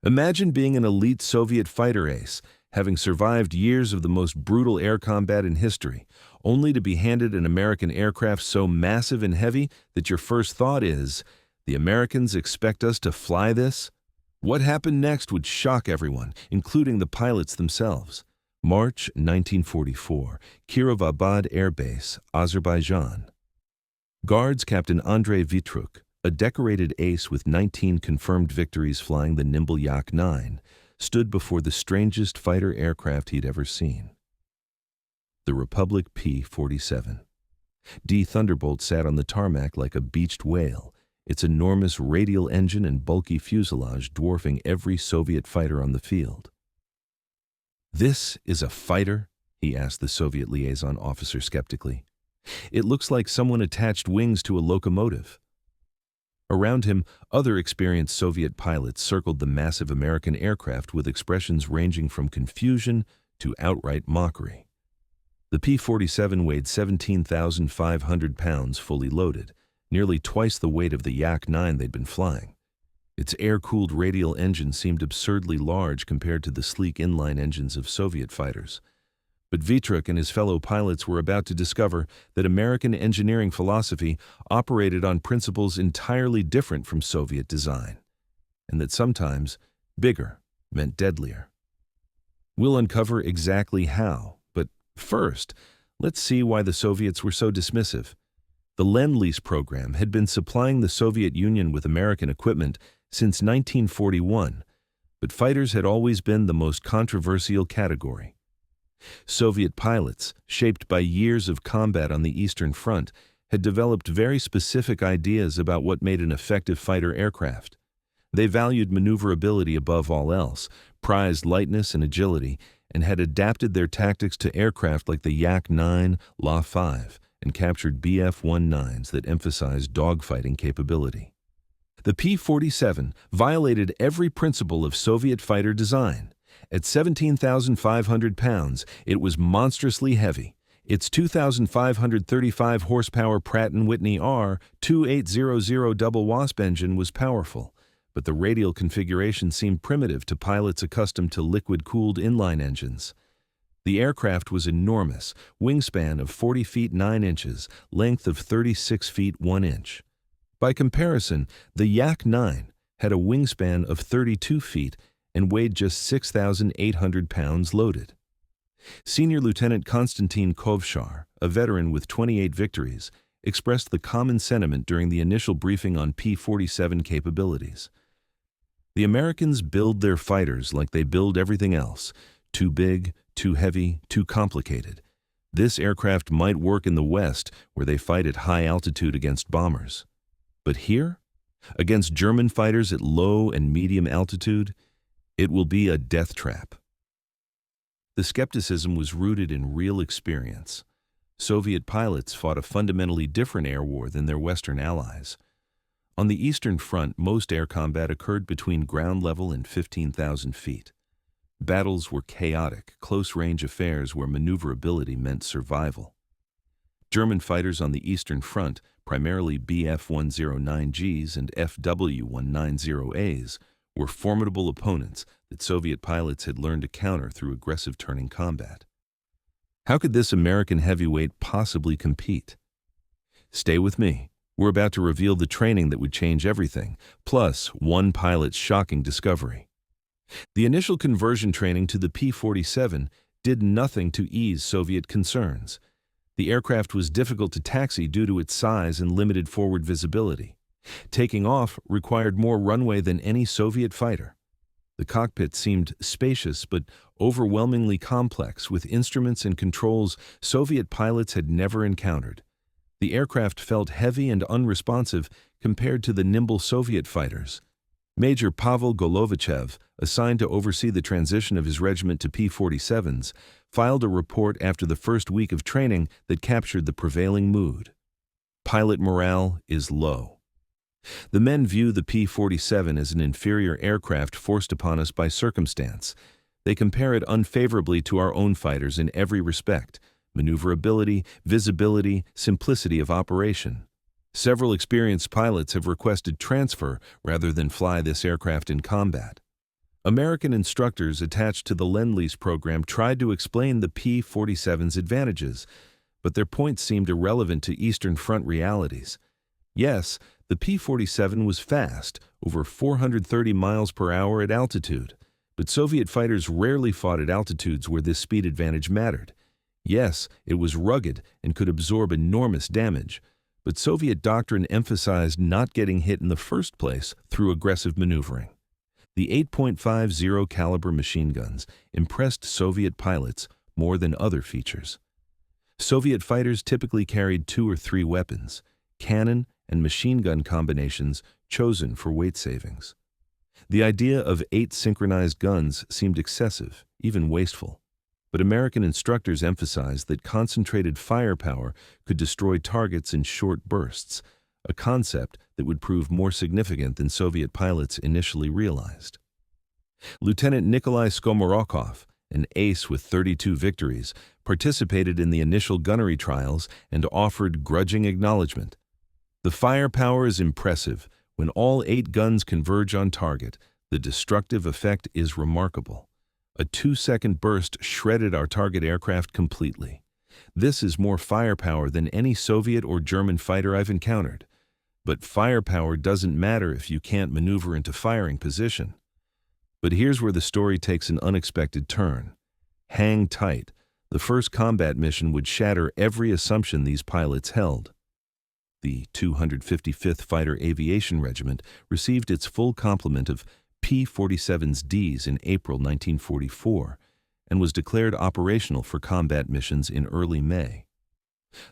Imagine being an elite Soviet fighter ace, having survived years of the most brutal air combat in history, only to be handed an American aircraft so massive and heavy that your first thought is, the Americans expect us to fly this? What happened next would shock everyone, including the pilots themselves. March 1944, Kirovabad Air Base, Azerbaijan. Guards Captain Andrei Vitruk, a decorated ace with 19 confirmed victories flying the nimble Yak-9, stood before the strangest fighter aircraft he'd ever seen. The Republic P-47. Thunderbolt sat on the tarmac like a beached whale, its enormous radial engine and bulky fuselage dwarfing every Soviet fighter on the field. "This is a fighter?" he asked the Soviet liaison officer skeptically. "It looks like someone attached wings to a locomotive." Around him, other experienced Soviet pilots circled the massive American aircraft with expressions ranging from confusion to outright mockery. The P-47 weighed 17,500 pounds fully loaded, nearly twice the weight of the Yak-9 they'd been flying. Its air-cooled radial engine seemed absurdly large compared to the sleek inline engines of Soviet fighters. But Vitruk and his fellow pilots were about to discover that American engineering philosophy operated on principles entirely different from Soviet design, and that sometimes bigger meant deadlier. We'll uncover exactly how, but first, let's see why the Soviets were so dismissive. The Lend-Lease program had been supplying the Soviet Union with American equipment since 1941, but fighters had always been the most controversial category. Soviet pilots, shaped by years of combat on the Eastern Front, had developed very specific ideas about what made an effective fighter aircraft. They valued maneuverability above all else, prized lightness and agility, and had adapted their tactics to aircraft like the Yak-9, La-5, and captured Bf-19s that emphasized dogfighting capability. The P-47 violated every principle of Soviet fighter design. At 17,500 pounds, it was monstrously heavy. Its 2,535 horsepower Pratt & Whitney R2800 double Wasp engine was powerful, but the radial configuration seemed primitive to pilots accustomed to liquid-cooled inline engines. The aircraft was enormous, wingspan of 40 feet 9 inches, length of 36 feet 1 inch. By comparison, the Yak-9 had a wingspan of 32 feet and weighed just 6,800 pounds loaded. Senior Lieutenant Konstantin Kovshar, a veteran with 28 victories, expressed the common sentiment during the initial briefing on P-47 capabilities. The Americans build their fighters like they build everything else: too big, too heavy, too complicated. This aircraft might work in the West, where they fight at high altitude against bombers. But here, against German fighters at low and medium altitude, it will be a death trap. The skepticism was rooted in real experience. Soviet pilots fought a fundamentally different air war than their Western allies. On the Eastern Front, most air combat occurred between ground level and 15,000 feet. Battles were chaotic, close-range affairs where maneuverability meant survival. German fighters on the Eastern Front, primarily Bf-109Gs and FW-190As, were formidable opponents that Soviet pilots had learned to counter through aggressive turning combat. How could this American heavyweight possibly compete? Stay with me. We're about to reveal the training that would change everything, plus one pilot's shocking discovery. The initial conversion training to the P-47 did nothing to ease Soviet concerns. The aircraft was difficult to taxi due to its size and limited forward visibility. Taking off required more runway than any Soviet fighter. The cockpit seemed spacious but overwhelmingly complex, with instruments and controls Soviet pilots had never encountered. The aircraft felt heavy and unresponsive compared to the nimble Soviet fighters. Major Pavel Golovachev, assigned to oversee the transition of his regiment to P-47s, filed a report after the first week of training that captured the prevailing mood. Pilot morale is low. The men view the P-47 as an inferior aircraft forced upon us by circumstance. They compare it unfavorably to our own fighters in every respect: maneuverability, visibility, simplicity of operation. Several experienced pilots have requested transfer rather than fly this aircraft in combat. American instructors attached to the Lend-Lease program tried to explain the P-47's advantages, but their points seemed irrelevant to Eastern Front realities. Yes, the P-47 was fast, over 430 miles per hour at altitude, but Soviet fighters rarely fought at altitudes where this speed advantage mattered. Yes, it was rugged and could absorb enormous damage, but Soviet doctrine emphasized not getting hit in the first place through aggressive maneuvering. The 8.50 caliber machine guns impressed Soviet pilots more than other features. Soviet fighters typically carried 2 or 3 weapons, cannon and machine gun combinations chosen for weight savings. The idea of 8 synchronized guns seemed excessive, even wasteful, but American instructors emphasized that concentrated firepower could destroy targets in short bursts, a concept that would prove more significant than Soviet pilots initially realized. Lieutenant Nikolai Skomorokov, an ace with 32 victories, participated in the initial gunnery trials and offered grudging acknowledgement. The firepower is impressive. When all 8 guns converge on target, the destructive effect is remarkable. A 2-second burst shredded our target aircraft completely. This is more firepower than any Soviet or German fighter I've encountered. But firepower doesn't matter if you can't maneuver into firing position. But here's where the story takes an unexpected turn. Hang tight. The first combat mission would shatter every assumption these pilots held. The 255th Fighter Aviation Regiment received its full complement of P-47Ds in April 1944 and was declared operational for combat missions in early May.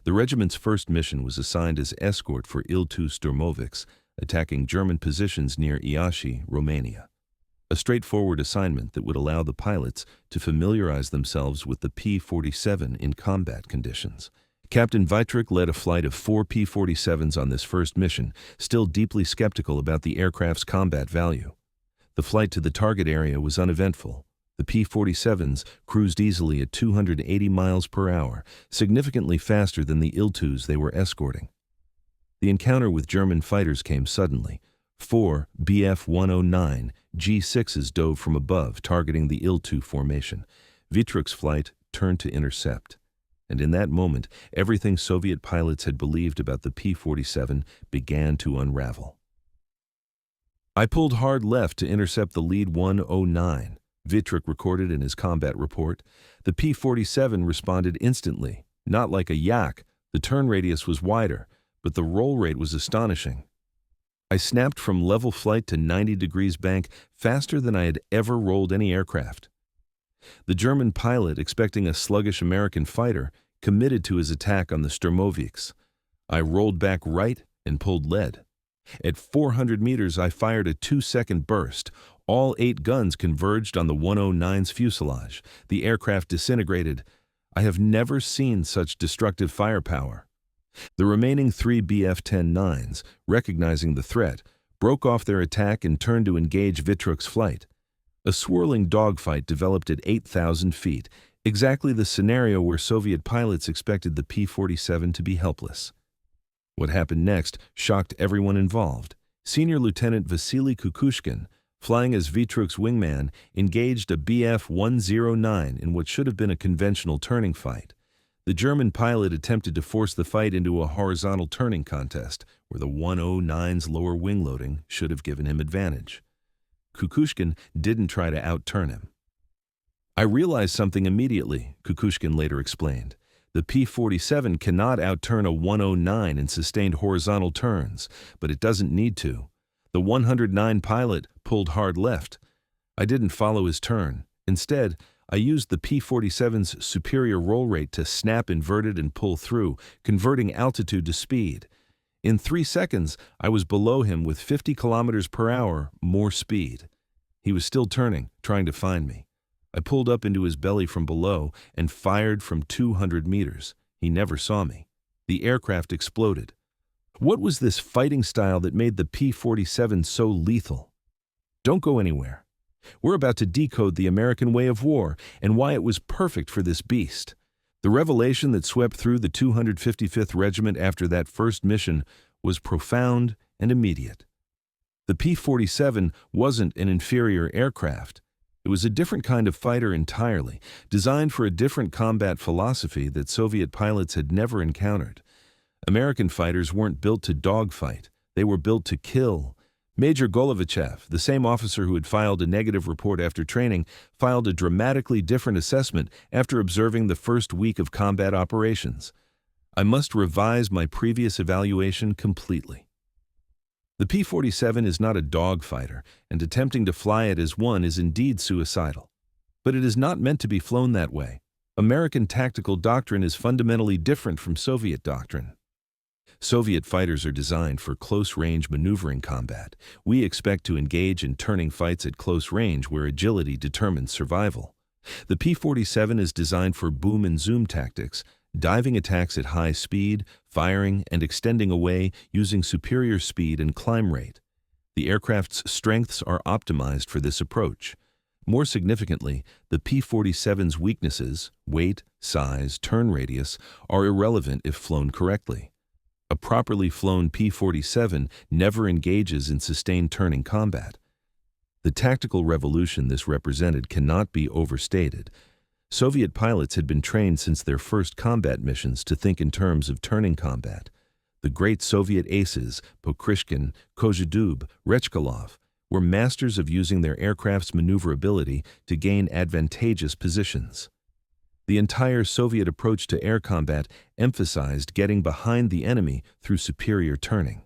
The regiment's first mission was assigned as escort for Il-2 Sturmoviks, attacking German positions near Iași, Romania. A straightforward assignment that would allow the pilots to familiarize themselves with the P-47 in combat conditions. Captain Vitruk led a flight of 4 P-47s on this first mission, still deeply skeptical about the aircraft's combat value. The flight to the target area was uneventful. The P-47s cruised easily at 280 miles per hour, significantly faster than the Il-2s they were escorting. The encounter with German fighters came suddenly. 4 Bf-109 G6s dove from above, targeting the Il-2 formation. Vitruk's flight turned to intercept. And in that moment, everything Soviet pilots had believed about the P-47 began to unravel. I pulled hard left to intercept the lead 109. Vitruk recorded in his combat report. The P-47 responded instantly. Not like a yak, the turn radius was wider, but the roll rate was astonishing. I snapped from level flight to 90 degrees bank faster than I had ever rolled any aircraft. The German pilot, expecting a sluggish American fighter, committed to his attack on the Sturmoviks. I rolled back right and pulled lead. At 400 meters, I fired a 2-second burst. All 8 guns converged on the 109's fuselage. The aircraft disintegrated. I have never seen such destructive firepower. The remaining 3 Bf-10-9s, recognizing the threat, broke off their attack and turned to engage Vitruk's flight. A swirling dogfight developed at 8,000 feet, exactly the scenario where Soviet pilots expected the P-47 to be helpless. What happened next shocked everyone involved. Senior Lieutenant Vasily Kukushkin, flying as Vitruk's wingman, engaged a Bf-109 in what should have been a conventional turning fight. The German pilot attempted to force the fight into a horizontal turning contest, where the 109's lower wing loading should have given him advantage. Kukushkin didn't try to outturn him. I realized something immediately, Kukushkin later explained. The P-47 cannot outturn a 109 in sustained horizontal turns, but it doesn't need to. The 109 pilot pulled hard left. I didn't follow his turn. Instead, I used the P-47's superior roll rate to snap inverted and pull through, converting altitude to speed. In 3 seconds, I was below him with 50 kilometers per hour more speed. He was still turning, trying to find me. I pulled up into his belly from below and fired from 200 meters. He never saw me. The aircraft exploded. What was this fighting style that made the P-47 so lethal? Don't go anywhere. We're about to decode the American way of war and why it was perfect for this beast. The revelation that swept through the 255th Regiment after that first mission was profound and immediate. The P-47 wasn't an inferior aircraft. It was a different kind of fighter entirely, designed for a different combat philosophy that Soviet pilots had never encountered. American fighters weren't built to dogfight. They were built to kill. Major Golovichev, the same officer who had filed a negative report after training, filed a dramatically different assessment after observing the first week of combat operations. I must revise my previous evaluation completely. The P-47 is not a dogfighter, and attempting to fly it as one is indeed suicidal. But it is not meant to be flown that way. American tactical doctrine is fundamentally different from Soviet doctrine. Soviet fighters are designed for close-range maneuvering combat. We expect to engage in turning fights at close range where agility determines survival. The P-47 is designed for boom and zoom tactics, diving attacks at high speed, firing and extending away using superior speed and climb rate. The aircraft's strengths are optimized for this approach. More significantly, the P-47's weaknesses, weight, size, turn radius, are irrelevant if flown correctly. A properly flown P-47 never engages in sustained turning combat. The tactical revolution this represented cannot be overstated. Soviet pilots had been trained since their first combat missions to think in terms of turning combat. The great Soviet aces, Pokrishkin, Kozhedub, Rechkalov, were masters of using their aircraft's maneuverability to gain advantageous positions. The entire Soviet approach to air combat emphasized getting behind the enemy through superior turning.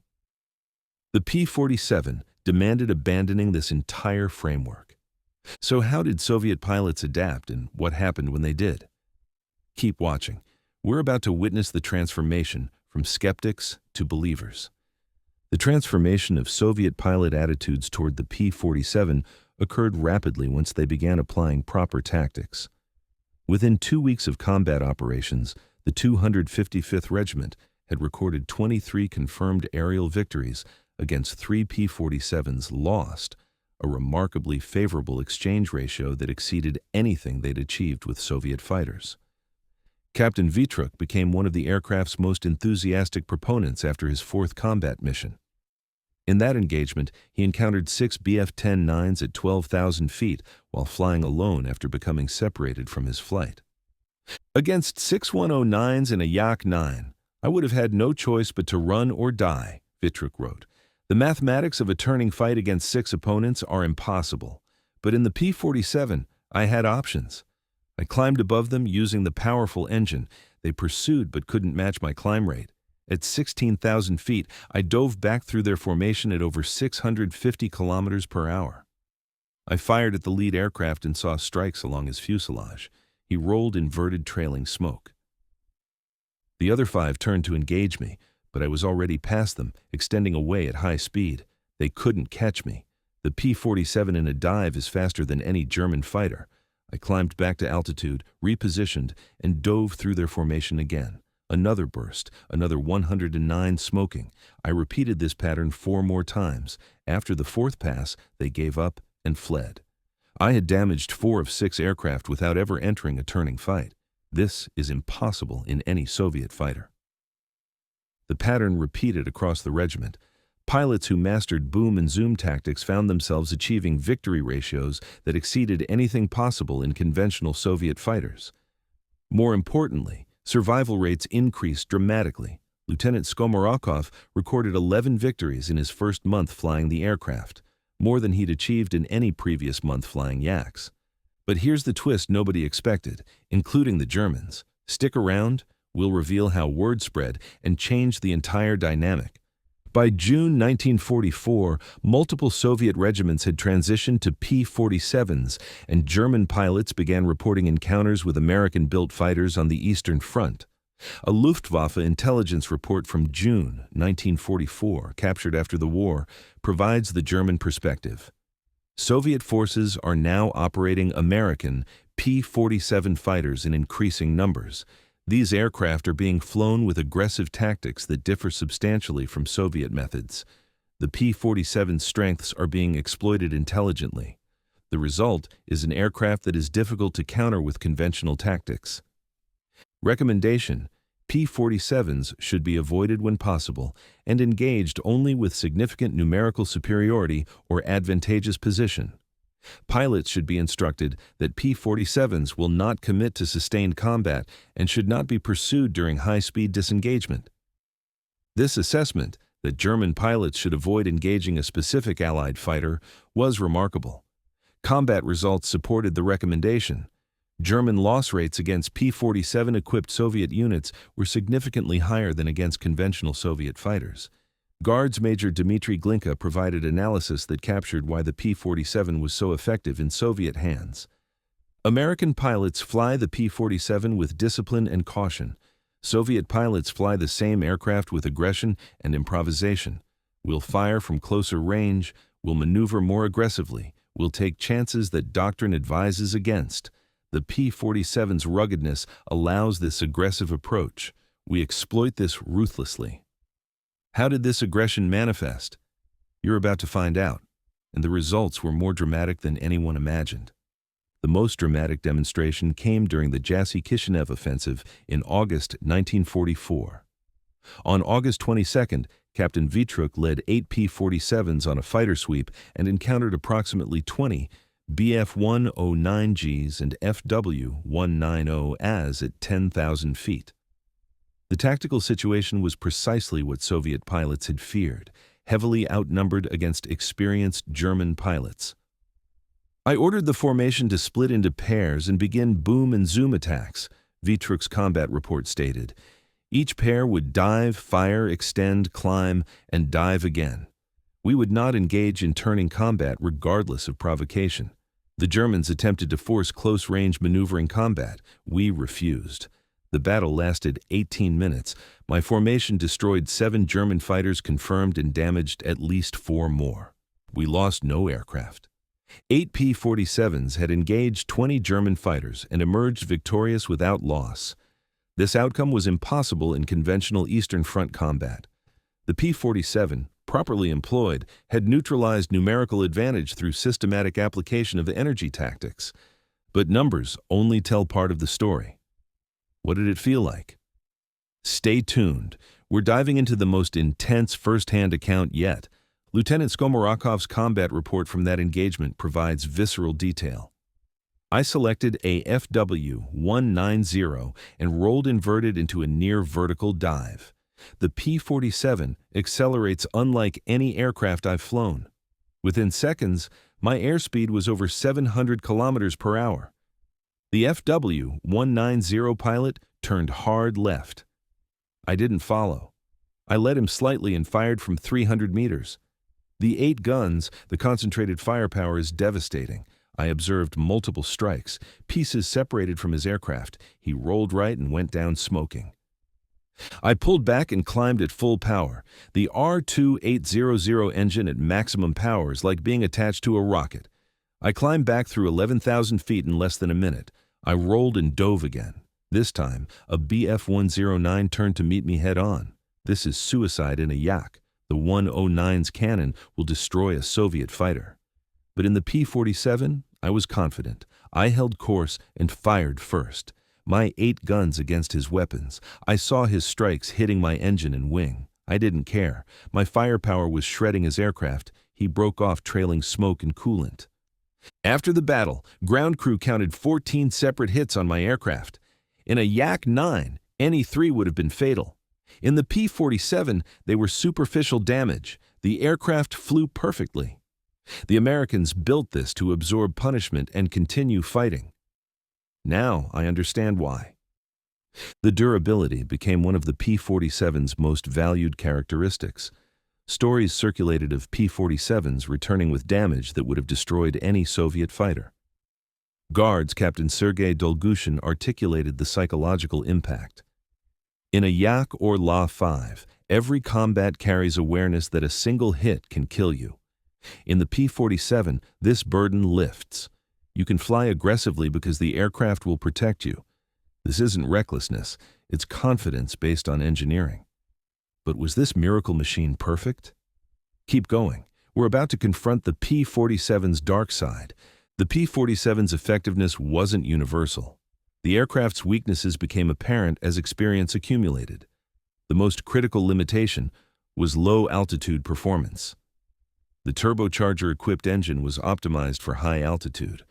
The P-47 demanded abandoning this entire framework. So how did Soviet pilots adapt, and what happened when they did? Keep watching. We're about to witness the transformation from skeptics to believers. The transformation of Soviet pilot attitudes toward the P-47 occurred rapidly once they began applying proper tactics. Within 2 weeks of combat operations, the 255th Regiment had recorded 23 confirmed aerial victories against 3 P-47s lost, a remarkably favorable exchange ratio that exceeded anything they'd achieved with Soviet fighters. Captain Vitruk became one of the aircraft's most enthusiastic proponents after his 4th combat mission. In that engagement, he encountered 6 Bf-10-9s at 12,000 feet while flying alone after becoming separated from his flight. Against 6 109s and a Yak-9, I would have had no choice but to run or die, Vitruk wrote. The mathematics of a turning fight against 6 opponents are impossible, but in the P-47, I had options. I climbed above them using the powerful engine. They pursued but couldn't match my climb rate. At 16,000 feet, I dove back through their formation at over 650 kilometers per hour. I fired at the lead aircraft and saw strikes along his fuselage. He rolled inverted trailing smoke. The other 5 turned to engage me, but I was already past them, extending away at high speed. They couldn't catch me. The P-47 in a dive is faster than any German fighter. I climbed back to altitude, repositioned, and dove through their formation again. Another burst, another 109 smoking. I repeated this pattern 4 more times. After the 4th pass, they gave up and fled. I had damaged 4 of 6 aircraft without ever entering a turning fight. This is impossible in any Soviet fighter. The pattern repeated across the regiment. Pilots who mastered boom and zoom tactics found themselves achieving victory ratios that exceeded anything possible in conventional Soviet fighters. More importantly, survival rates increased dramatically. Lieutenant Skomarokov recorded 11 victories in his first month flying the aircraft, more than he'd achieved in any previous month flying Yaks. But here's the twist nobody expected, including the Germans. Stick around, we'll reveal how word spread and changed the entire dynamic. By June 1944, multiple Soviet regiments had transitioned to P-47s, and German pilots began reporting encounters with American-built fighters on the Eastern Front. A Luftwaffe intelligence report from June 1944, captured after the war, provides the German perspective. Soviet forces are now operating American P-47 fighters in increasing numbers. These aircraft are being flown with aggressive tactics that differ substantially from Soviet methods. The P-47's strengths are being exploited intelligently. The result is an aircraft that is difficult to counter with conventional tactics. Recommendation: P-47s should be avoided when possible and engaged only with significant numerical superiority or advantageous position. Pilots should be instructed that P-47s will not commit to sustained combat and should not be pursued during high-speed disengagement. This assessment, that German pilots should avoid engaging a specific Allied fighter, was remarkable. Combat results supported the recommendation. German loss rates against P-47-equipped Soviet units were significantly higher than against conventional Soviet fighters. Guards Major Dmitry Glinka provided analysis that captured why the P-47 was so effective in Soviet hands. American pilots fly the P-47 with discipline and caution. Soviet pilots fly the same aircraft with aggression and improvisation. We'll fire from closer range, we'll maneuver more aggressively, we'll take chances that doctrine advises against. The P-47's ruggedness allows this aggressive approach. We exploit this ruthlessly. How did this aggression manifest? You're about to find out, and the results were more dramatic than anyone imagined. The most dramatic demonstration came during the Jassy-Kishinev offensive in August 1944. On August 22nd, Captain Vitruk led 8 P-47s on a fighter sweep and encountered approximately 20 Bf-109Gs and FW-190As at 10,000 feet. The tactical situation was precisely what Soviet pilots had feared, heavily outnumbered against experienced German pilots. I ordered the formation to split into pairs and begin boom and zoom attacks, Vitruk's combat report stated. Each pair would dive, fire, extend, climb, and dive again. We would not engage in turning combat regardless of provocation. The Germans attempted to force close-range maneuvering combat. We refused. The battle lasted 18 minutes. My formation destroyed 7 German fighters confirmed and damaged at least 4 more. We lost no aircraft. 8 P-47s had engaged 20 German fighters and emerged victorious without loss. This outcome was impossible in conventional Eastern Front combat. The P-47, properly employed, had neutralized numerical advantage through systematic application of energy tactics. But numbers only tell part of the story. What did it feel like? Stay tuned. We're diving into the most intense first-hand account yet. Lieutenant Skomarokov's combat report from that engagement provides visceral detail. I selected a FW-190 and rolled inverted into a near-vertical dive. The P-47 accelerates unlike any aircraft I've flown. Within seconds, my airspeed was over 700 kilometers per hour. The FW-190 pilot turned hard left. I didn't follow. I led him slightly and fired from 300 meters. The 8 guns, the concentrated firepower is devastating. I observed multiple strikes, pieces separated from his aircraft. He rolled right and went down smoking. I pulled back and climbed at full power. The R-2800 engine at maximum power is like being attached to a rocket. I climbed back through 11,000 feet in less than a minute. I rolled and dove again. This time, a Bf-109 turned to meet me head-on. This is suicide in a yak. The 109's cannon will destroy a Soviet fighter. But in the P-47, I was confident. I held course and fired first. My 8 guns against his weapons. I saw his strikes hitting my engine and wing. I didn't care. My firepower was shredding his aircraft. He broke off trailing smoke and coolant. After the battle, ground crew counted 14 separate hits on my aircraft. In a Yak-9, any 3 would have been fatal. In the P-47, they were superficial damage. The aircraft flew perfectly. The Americans built this to absorb punishment and continue fighting. Now I understand why. The durability became one of the P-47's most valued characteristics. Stories circulated of P-47s returning with damage that would have destroyed any Soviet fighter. Guards Captain Sergei Dolgushin articulated the psychological impact. In a Yak or La-5, every combat carries awareness that a single hit can kill you. In the P-47, this burden lifts. You can fly aggressively because the aircraft will protect you. This isn't recklessness, it's confidence based on engineering. But was this miracle machine perfect? Keep going. We're about to confront the P-47's dark side. The P-47's effectiveness wasn't universal. The aircraft's weaknesses became apparent as experience accumulated. The most critical limitation was low-altitude performance. The turbocharger-equipped engine was optimized for high altitude.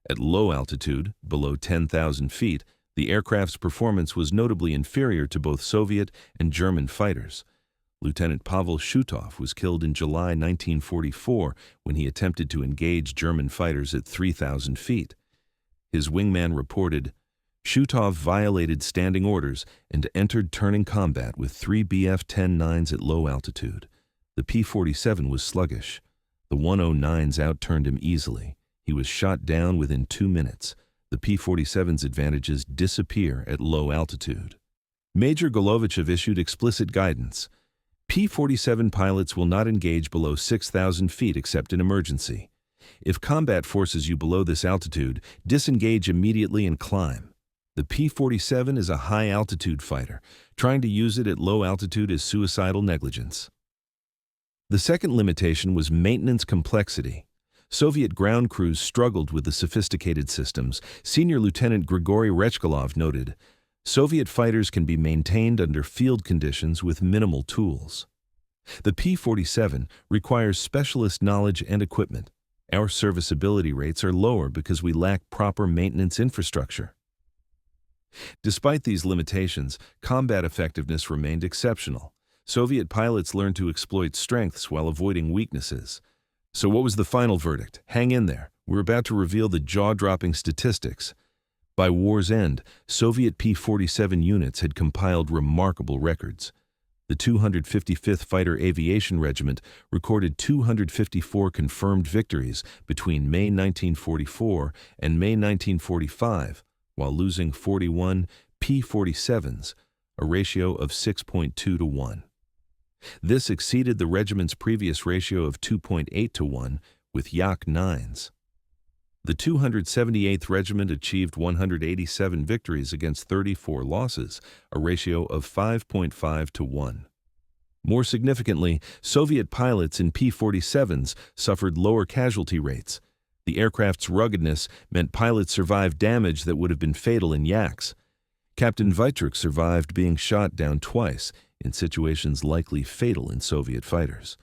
At low altitude, below 10,000 feet, the aircraft's performance was notably inferior to both Soviet and German fighters. Lieutenant Pavel Shutov was killed in July 1944 when he attempted to engage German fighters at 3,000 feet. His wingman reported, "Shutov violated standing orders and entered turning combat with 3 Bf-10-9s at low altitude. The P-47 was sluggish. The 109s outturned him easily. He was shot down within 2 minutes. The P-47's advantages disappear at low altitude." Major Golovichev issued explicit guidance. P-47 pilots will not engage below 6,000 feet except in emergency. If combat forces you below this altitude, disengage immediately and climb. The P-47 is a high-altitude fighter. Trying to use it at low altitude is suicidal negligence. The second limitation was maintenance complexity. Soviet ground crews struggled with the sophisticated systems. Senior Lieutenant Grigory Rechkolov noted, "Soviet fighters can be maintained under field conditions with minimal tools. The P-47 requires specialist knowledge and equipment. Our serviceability rates are lower because we lack proper maintenance infrastructure." Despite these limitations, combat effectiveness remained exceptional. Soviet pilots learned to exploit strengths while avoiding weaknesses. So what was the final verdict? Hang in there. We're about to reveal the jaw-dropping statistics. By war's end, Soviet P-47 units had compiled remarkable records. The 255th Fighter Aviation Regiment recorded 254 confirmed victories between May 1944 and May 1945, while losing 41 P-47s, a ratio of 6.2 to 1. This exceeded the regiment's previous ratio of 2.8 to 1 with Yak-9s. The 278th Regiment achieved 187 victories against 34 losses, a ratio of 5.5 to 1. More significantly, Soviet pilots in P-47s suffered lower casualty rates. The aircraft's ruggedness meant pilots survived damage that would have been fatal in Yaks. Captain Vitruk survived being shot down twice, in situations likely fatal in Soviet fighters.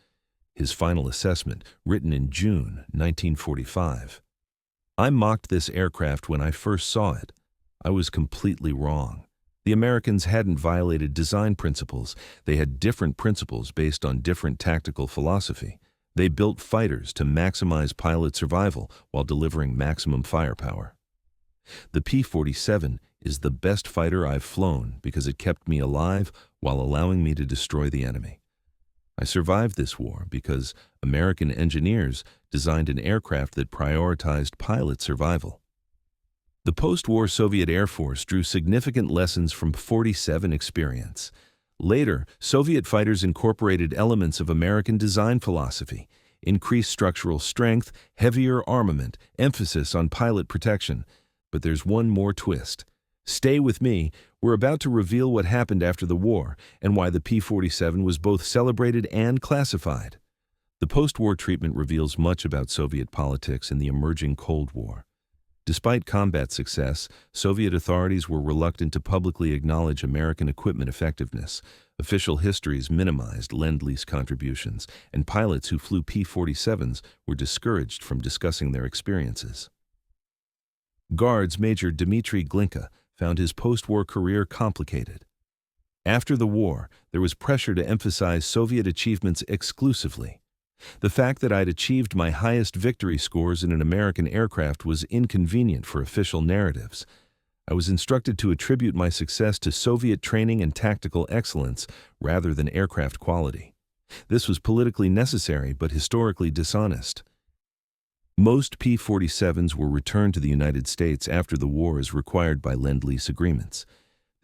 His final assessment, written in June 1945. "I mocked this aircraft when I first saw it. I was completely wrong. The Americans hadn't violated design principles. They had different principles based on different tactical philosophy. They built fighters to maximize pilot survival while delivering maximum firepower. The P-47 is the best fighter I've flown because it kept me alive while allowing me to destroy the enemy. I survived this war because American engineers designed an aircraft that prioritized pilot survival." The post-war Soviet Air Force drew significant lessons from 47 experience. Later, Soviet fighters incorporated elements of American design philosophy, increased structural strength, heavier armament, emphasis on pilot protection. But there's one more twist. Stay with me. We're about to reveal what happened after the war and why the P-47 was both celebrated and classified. The post-war treatment reveals much about Soviet politics in the emerging Cold War. Despite combat success, Soviet authorities were reluctant to publicly acknowledge American equipment effectiveness. Official histories minimized Lend-Lease contributions, and pilots who flew P-47s were discouraged from discussing their experiences. Guards Major Dmitry Glinka found his post-war career complicated. After the war, there was pressure to emphasize Soviet achievements exclusively. The fact that I'd achieved my highest victory scores in an American aircraft was inconvenient for official narratives. I was instructed to attribute my success to Soviet training and tactical excellence rather than aircraft quality. This was politically necessary but historically dishonest. Most P-47s were returned to the United States after the war as required by Lend-Lease agreements.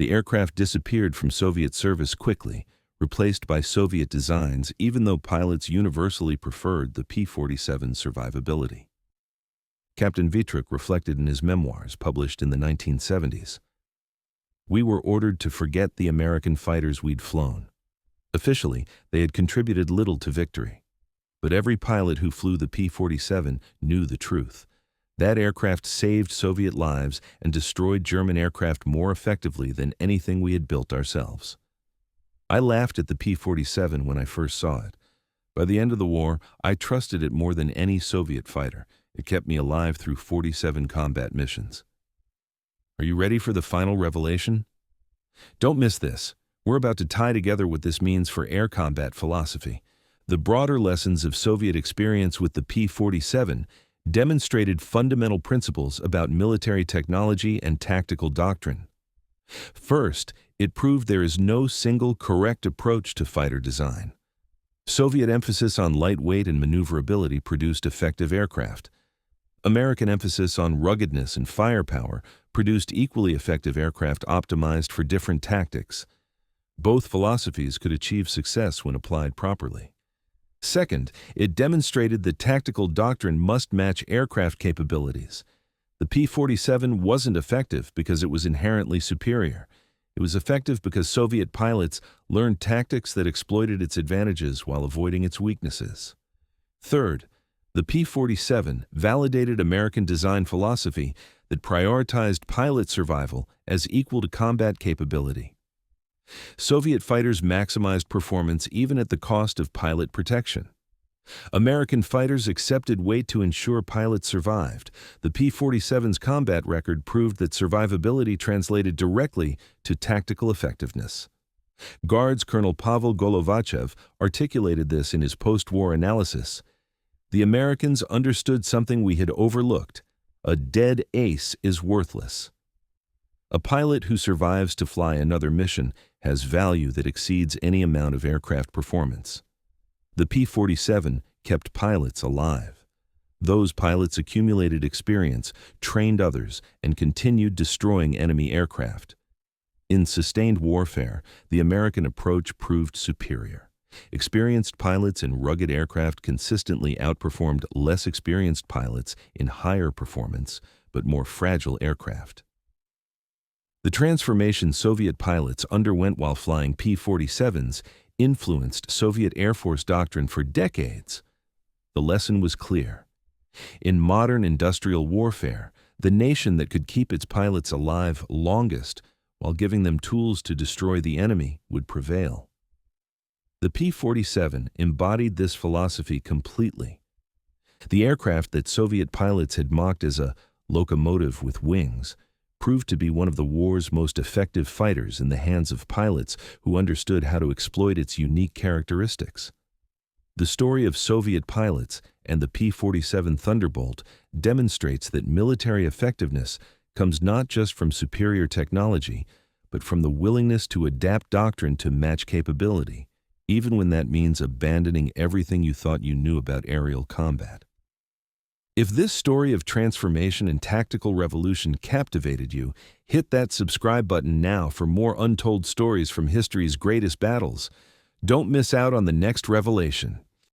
The aircraft disappeared from Soviet service quickly, replaced by Soviet designs, even though pilots universally preferred the P-47 survivability. Captain Vitruk reflected in his memoirs published in the 1970s. "We were ordered to forget the American fighters we'd flown. Officially, they had contributed little to victory. But every pilot who flew the P-47 knew the truth. That aircraft saved Soviet lives and destroyed German aircraft more effectively than anything we had built ourselves. I laughed at the P-47 when I first saw it. By the end of the war, I trusted it more than any Soviet fighter. It kept me alive through 47 combat missions. Are you ready for the final revelation? Don't miss this. We're about to tie together what this means for air combat philosophy. The broader lessons of Soviet experience with the P-47 demonstrated fundamental principles about military technology and tactical doctrine. First, it proved there is no single correct approach to fighter design. Soviet emphasis on lightweight and maneuverability produced effective aircraft. American emphasis on ruggedness and firepower produced equally effective aircraft optimized for different tactics. Both philosophies could achieve success when applied properly. Second, it demonstrated that tactical doctrine must match aircraft capabilities. The P-47 wasn't effective because it was inherently superior. It was effective because Soviet pilots learned tactics that exploited its advantages while avoiding its weaknesses. Third, the P-47 validated American design philosophy that prioritized pilot survival as equal to combat capability. Soviet fighters maximized performance even at the cost of pilot protection. American fighters accepted weight to ensure pilots survived. The P-47's combat record proved that survivability translated directly to tactical effectiveness. Guards Colonel Pavel Golovachev articulated this in his post-war analysis. The Americans understood something we had overlooked. A dead ace is worthless. A pilot who survives to fly another mission has value that exceeds any amount of aircraft performance. The P-47 kept pilots alive. Those pilots accumulated experience, trained others, and continued destroying enemy aircraft. In sustained warfare, the American approach proved superior. Experienced pilots in rugged aircraft consistently outperformed less experienced pilots in higher performance, but more fragile aircraft. The transformation Soviet pilots underwent while flying P-47s influenced Soviet Air Force doctrine for decades. The lesson was clear. In modern industrial warfare, the nation that could keep its pilots alive longest while giving them tools to destroy the enemy would prevail. The P-47 embodied this philosophy completely. The aircraft that Soviet pilots had mocked as a locomotive with wings proved to be one of the war's most effective fighters in the hands of pilots who understood how to exploit its unique characteristics. The story of Soviet pilots and the P-47 Thunderbolt demonstrates that military effectiveness comes not just from superior technology, but from the willingness to adapt doctrine to match capability, even when that means abandoning everything you thought you knew about aerial combat. If this story of transformation and tactical revolution captivated you, hit that subscribe button now for more untold stories from history's greatest battles. Don't miss out on the next revelation.